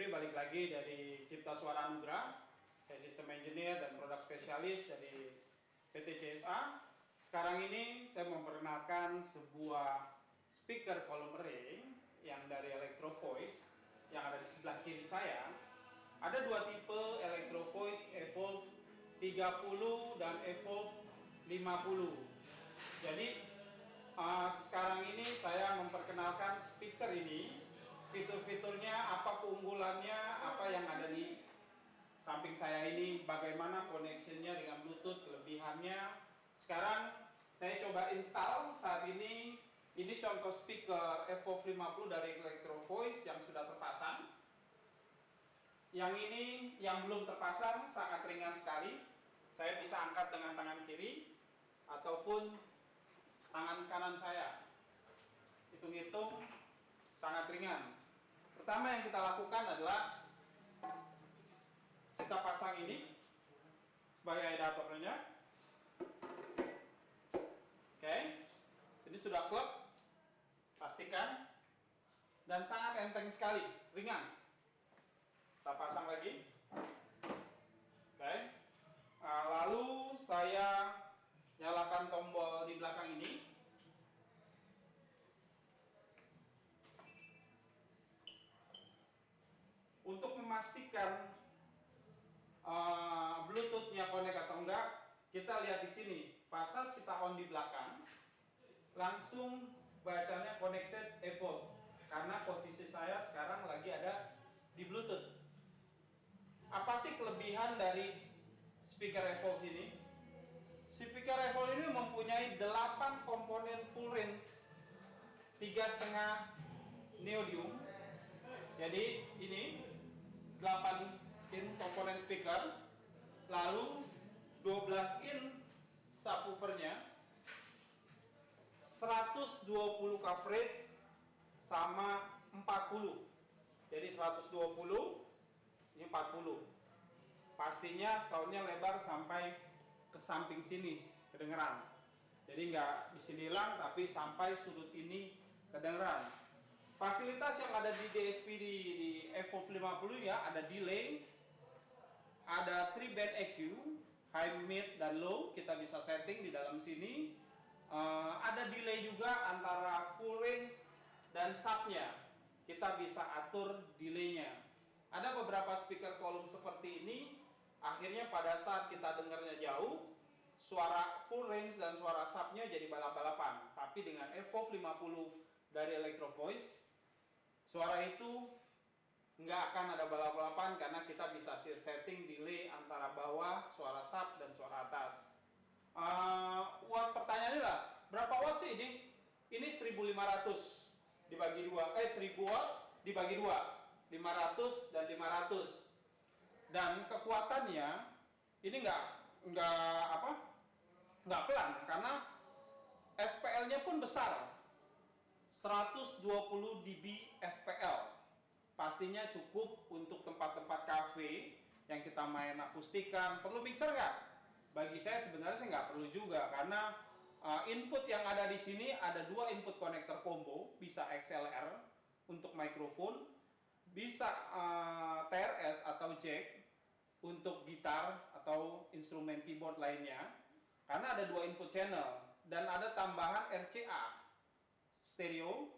Yuri, balik lagi dari Cipta Suara Anugrah. Saya Sistem Engineer dan Produk Spesialis dari PT CSA. Sekarang ini saya memperkenalkan sebuah speaker column array yang dari Electro Voice yang ada di sebelah kiri saya. Ada dua tipe Electro Voice, Evolve 30 dan Evolve 50. Jadi sekarang ini saya memperkenalkan speaker ini. Fitur-fiturnya, apa keunggulannya, apa yang ada di samping saya ini, bagaimana connectionnya dengan Bluetooth, kelebihannya. Sekarang saya coba install saat ini. Ini contoh speaker Evolve 50 dari Electro Voice yang sudah terpasang. Yang ini yang belum terpasang, sangat ringan sekali. Saya bisa angkat dengan tangan kiri ataupun tangan kanan saya. Hitung-hitung sangat ringan. Pertama yang kita lakukan adalah kita pasang ini sebagai adaptornya. Oke, sini sudah klep, pastikan, dan sangat enteng sekali, ringan. Kita pasang lagi. Oke, lalu saya nyalakan tombol di belakang ini. Untuk memastikan Bluetooth-nya connect atau enggak, kita lihat di sini. Pas saat kita on di belakang, langsung bacanya connected Evolve. Karena posisi saya sekarang lagi ada di Bluetooth. Apa sih kelebihan dari speaker Evolve ini? Speaker Evolve ini mempunyai 8 komponen full range, 3,5 neodymium. Jadi ini 8 in komponen speaker, lalu 12 in subwoofernya, 120 coverage sama 40. Jadi 120, ini 40. Pastinya soundnya lebar sampai ke samping sini kedengeran. Jadi nggak di sini hilang, tapi sampai sudut ini kedengeran. Fasilitas yang ada di DSP di Evolve 50 ya, ada delay, ada 3 band EQ, high, mid, dan low, kita bisa setting di dalam sini. Ada delay juga antara full range dan subnya, kita bisa atur delaynya. Ada beberapa speaker column seperti ini, akhirnya pada saat kita dengarnya jauh, suara full range dan suara subnya jadi balap-balapan. Tapi dengan Evolve 50 dari Electro Voice, suara itu nggak akan ada balap-balapan karena kita bisa setting delay antara bawah, suara sub, dan suara atas. Watt pertanyaannya lah, berapa watt sih ini? Ini 1500 dibagi 2, 1000 watt dibagi 2, 500 dan 500. Dan kekuatannya ini nggak pelan karena SPL-nya pun besar. 120 dB SPL, pastinya cukup untuk tempat-tempat kafe yang kita main akustikan. Perlu mixer nggak? Bagi saya sebenarnya nggak perlu juga, karena input yang ada di sini ada 2 input konektor combo, bisa XLR untuk mikrofon, bisa TRS atau jack untuk gitar atau instrumen keyboard lainnya, karena ada 2 input channel, dan ada tambahan RCA stereo,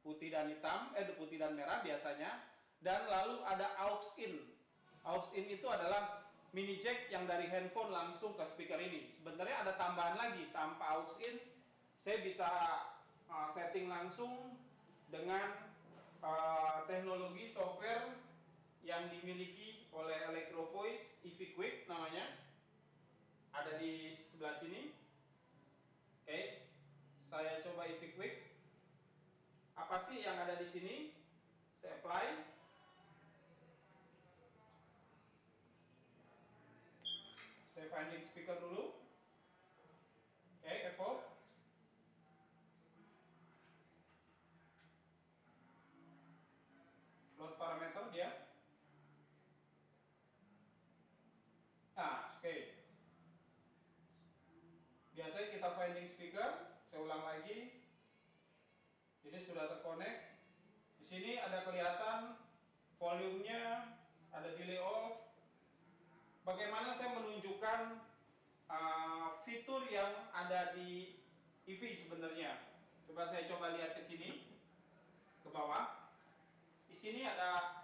putih dan hitam, putih dan merah biasanya, dan lalu ada aux in. Aux in itu adalah mini jack yang dari handphone langsung ke speaker ini. Sebenarnya ada tambahan lagi, tanpa aux in saya bisa setting langsung dengan teknologi software yang dimiliki oleh Electro Voice, EV Quick namanya, ada di sebelah sini. Oke, saya coba EV Quick. Apa sih yang ada di sini? Saya apply. Saya finding speaker dulu. Oke, Evolve. Load parameter dia. Oke. Biasanya kita finding speaker. Saya ulang lagi. Ini sudah terkonek. Di sini ada kelihatan volumenya, ada delay off. Bagaimana saya menunjukkan fitur yang ada di EV sebenarnya. Coba lihat ke sini, ke bawah. Di sini ada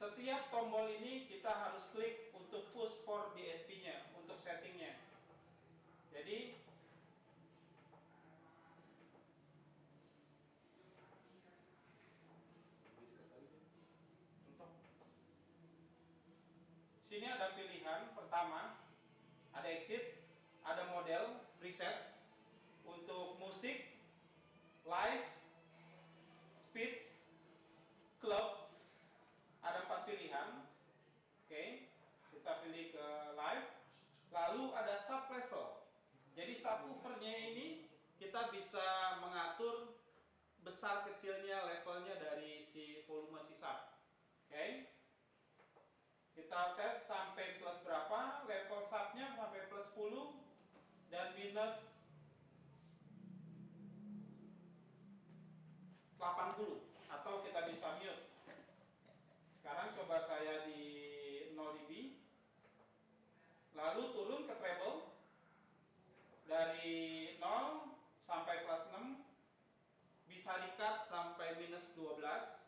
setiap tombol ini kita harus klik untuk push for DSP-nya, untuk settingnya. Jadi sini ada pilihan pertama, ada exit, ada model, preset untuk musik, live, speech, club, ada 4 pilihan. Oke, kita pilih ke live. Lalu ada sub level. Jadi subwoofernya ini kita bisa mengatur besar kecilnya levelnya dari si volume si sub. Oke, kita tes sampai plus berapa, level subnya sampai plus 10 dan minus 80, atau kita bisa mute. Sekarang coba saya di 0 dB, lalu turun ke treble dari 0 sampai plus 6, bisa di-cut sampai minus 12.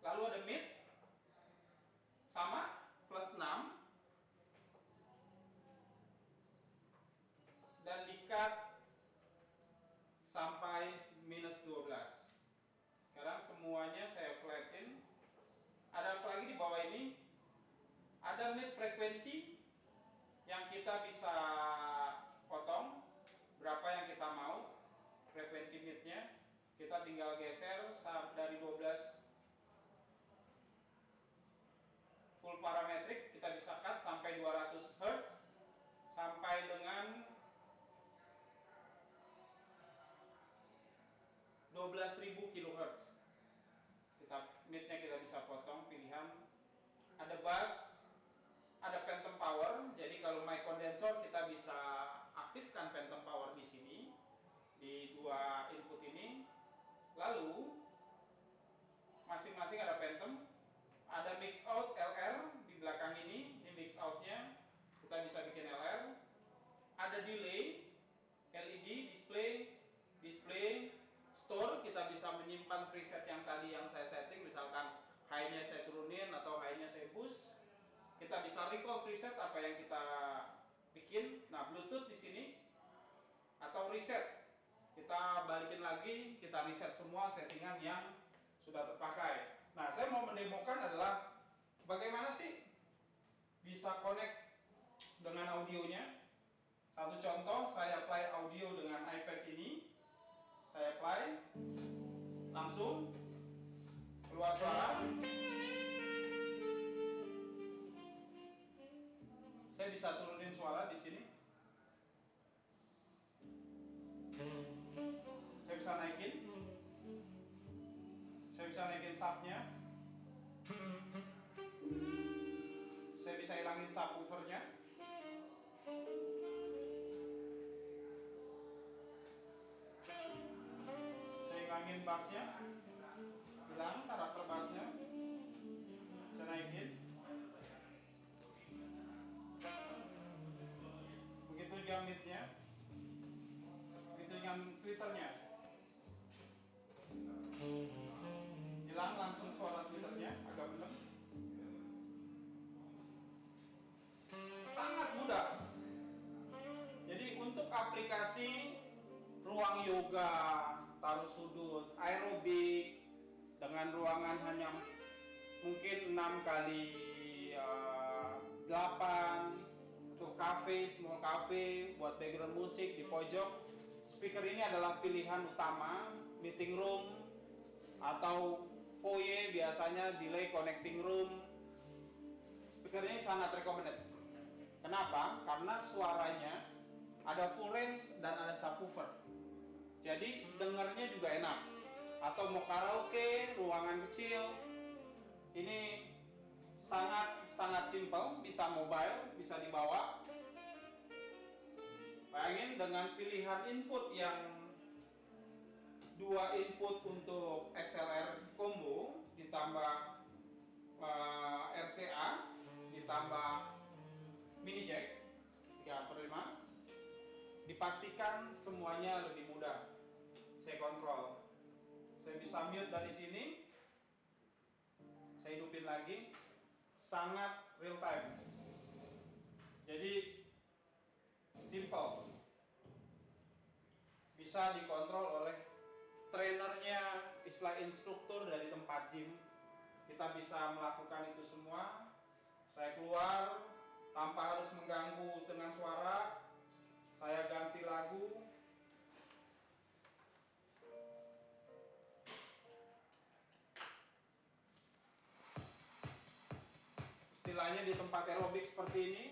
Lalu ada mid, sama, plus 6, dan di-cut sampai minus 12. Sekarang semuanya saya flatten. Ada apa lagi di bawah ini? Ada mid frekuensi yang kita bisa potong berapa yang kita mau frekuensi midnya. Kita tinggal geser dari 12 full parametric, kita bisa cut sampai 200 Hz sampai dengan 12.000 kHz. Midnya kita bisa potong pilihan. Ada bass, ada phantom power. Jadi kalau mic condenser kita bisa aktifkan phantom power di sini di dua input ini. Lalu masing-masing ada phantom. Ada mix out LR di belakang ini mix outnya kita bisa bikin LR. Ada delay, LED, display, store, kita bisa menyimpan preset yang tadi yang saya setting, misalkan high-nya saya turunin atau high-nya saya push. Kita bisa recall preset apa yang kita bikin. Nah, Bluetooth di sini atau reset. Kita balikin lagi, kita reset semua settingan yang sudah terpakai. Nah, saya mau mendemokan adalah bagaimana sih bisa connect dengan audionya. Satu contoh, saya apply audio dengan iPad ini. Saya apply, langsung keluar suara. Saya bisa turunin suara di sini. Saya bisa naikin. Saya bisa naikin subnya. Saya bisa hilangin subwoofernya. Saya hilangin bassnya. Hilang karakter bassnya. Saya naikin. Begitu juga midnya. Begitu juga twitternya. Hilang langsung suara twitternya, agak benar. Sangat mudah. Jadi untuk aplikasi ruang yoga, taruh sudut, aerobik dengan ruangan hanya mungkin 6 kali 8, untuk cafe, small cafe, buat background musik di pojok. Speaker ini adalah pilihan utama. Meeting room atau foyer, biasanya delay connecting room. Speaker ini sangat recommended. Kenapa? Karena suaranya ada full range dan ada subwoofer. Jadi dengarnya juga enak. Atau mau karaoke, ruangan kecil. Ini sangat simple, bisa mobile, bisa dibawa. Bayangin dengan pilihan input yang 2 input untuk XLR dipastikan semuanya lebih mudah saya kontrol. Saya bisa mute dari sini, saya hidupin lagi, sangat real time. Jadi simple, bisa dikontrol oleh trainernya, istilah instruktur dari tempat gym. Kita bisa melakukan itu semua. Saya keluar tanpa harus mengganggu dengan suara. Saya ganti lagu. Istilahnya di tempat aerobik seperti ini.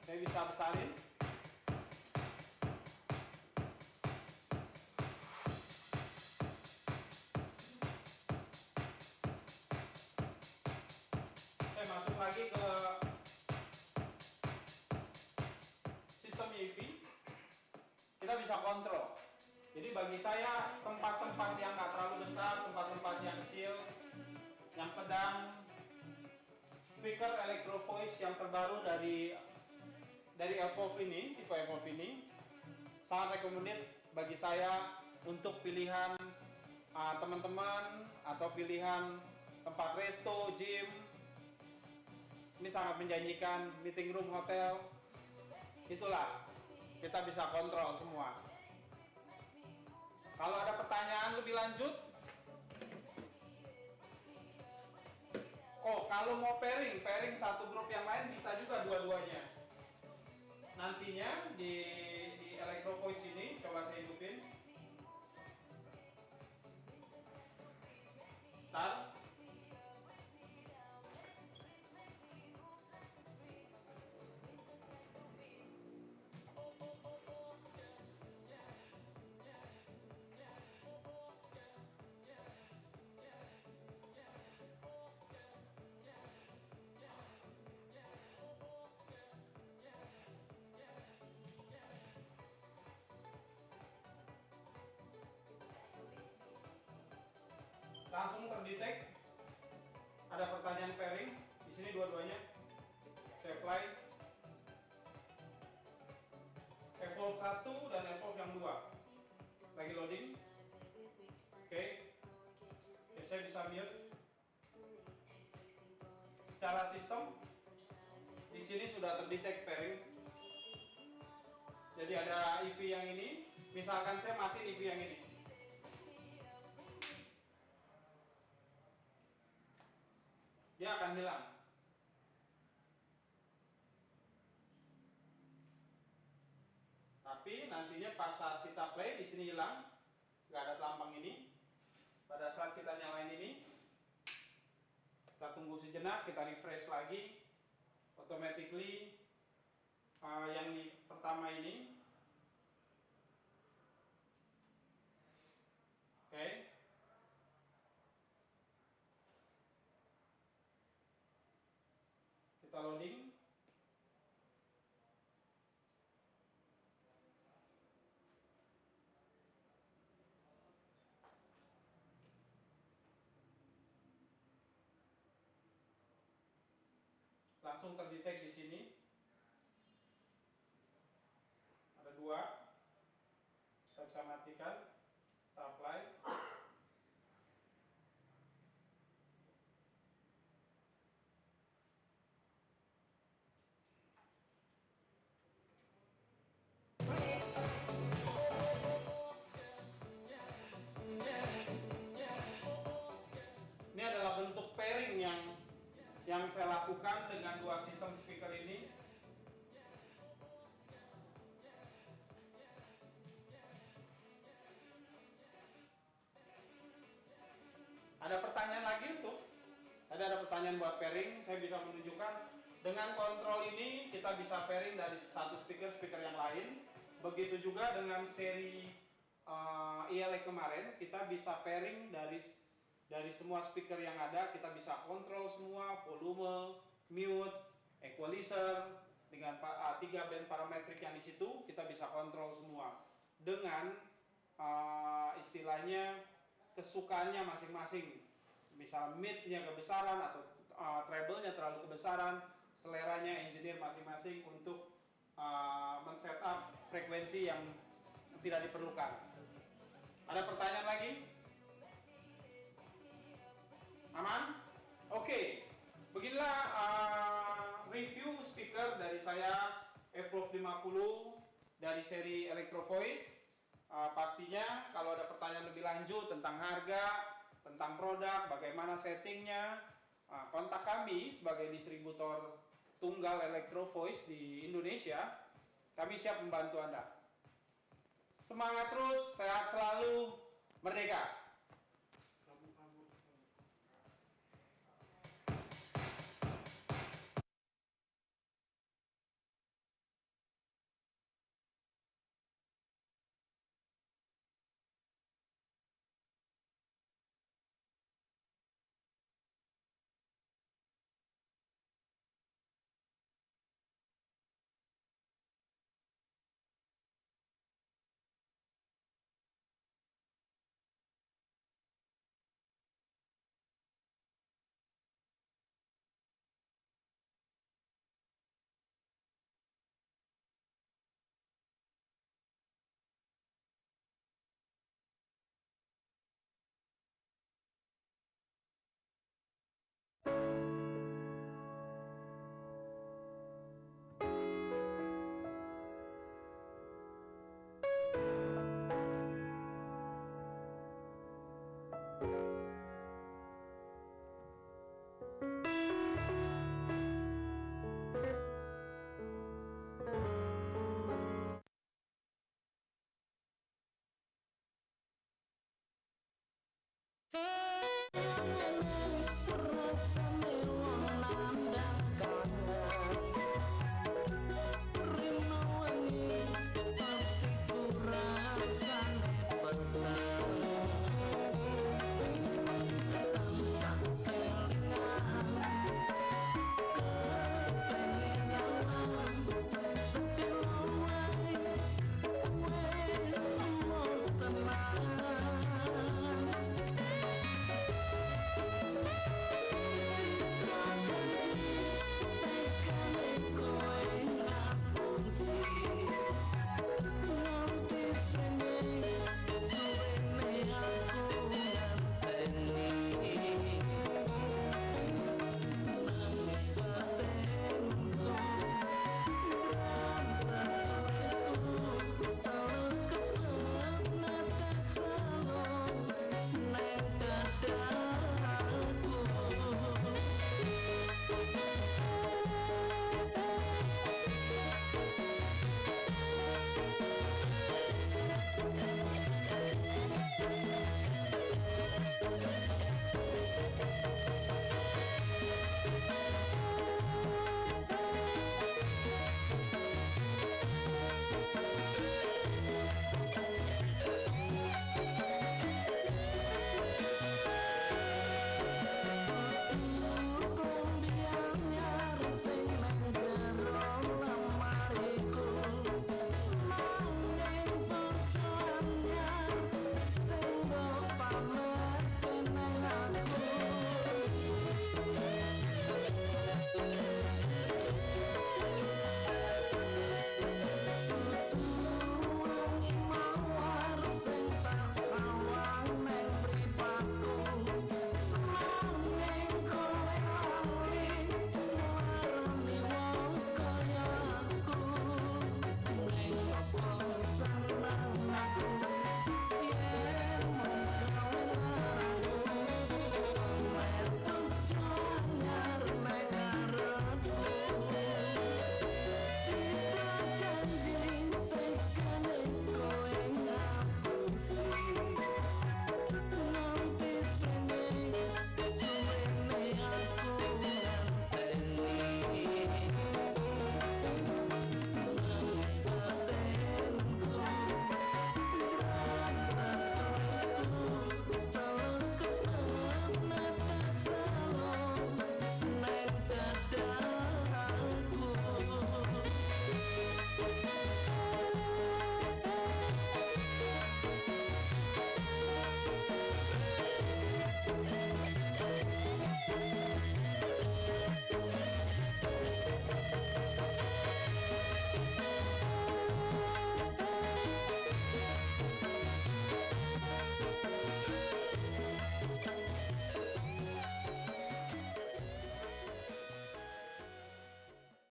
Saya bisa besarin. Saya masuk lagi ke sistem EV. Kita bisa kontrol. Jadi bagi saya tempat-tempat yang nggak terlalu besar, tempat-tempat yang kecil, yang sedang, speaker electro voice yang terbaru dari Evolve ini, tipe Evolve ini, sangat recommended bagi saya untuk pilihan teman-teman atau pilihan tempat resto, gym. Ini sangat menjanjikan, meeting room, hotel. Itulah, kita bisa kontrol semua. Kalau ada pertanyaan lebih lanjut, kalau mau pairing satu grup yang lain bisa juga dua-duanya. Nantinya di electro voice ini, coba saya hidupin. Start. Langsung terdetek ada pertanyaan pairing di sini dua-duanya. Saya apply Evolve 1 dan Evolve yang 2 lagi loading. Oke, saya bisa mute. Secara sistem di sini sudah terdetek pairing. Jadi ada EV yang ini, misalkan saya mati EV yang ini, dia akan hilang. Tapi nantinya pas saat kita play di sini hilang, nggak ada telambang ini. Pada saat kita nyalain ini, kita tunggu sejenak, kita refresh lagi, automatically yang di pertama ini, oke. Kita loading. Langsung terdetek di sini. Ada dua. Saya bisa matikan. Kita apply. Ini adalah bentuk pairing yang saya lakukan dengan dua sistem speaker ini. Ada pertanyaan lagi untuk? Ada pertanyaan buat pairing. Saya bisa menunjukkan dengan kontrol ini kita bisa pairing dari satu speaker yang lain. Begitu juga dengan seri ILE kemarin, kita bisa pairing dari semua speaker yang ada. Kita bisa kontrol semua volume, mute, equalizer dengan 3 band parametrik yang di situ. Kita bisa kontrol semua dengan istilahnya kesukaannya masing-masing. Misal mid-nya kebesaran treble-nya terlalu kebesaran, seleranya engineer masing-masing untuk men-setup frekuensi yang tidak diperlukan. Ada pertanyaan lagi? Aman? Oke. Beginilah review speaker dari saya, Evolve 50 dari seri Electro Voice. Pastinya kalau ada pertanyaan lebih lanjut tentang harga, tentang produk, bagaimana settingnya, kontak kami sebagai distributor tunggal Electro Voice di Indonesia. Kami siap membantu Anda. Semangat terus, sehat selalu, merdeka!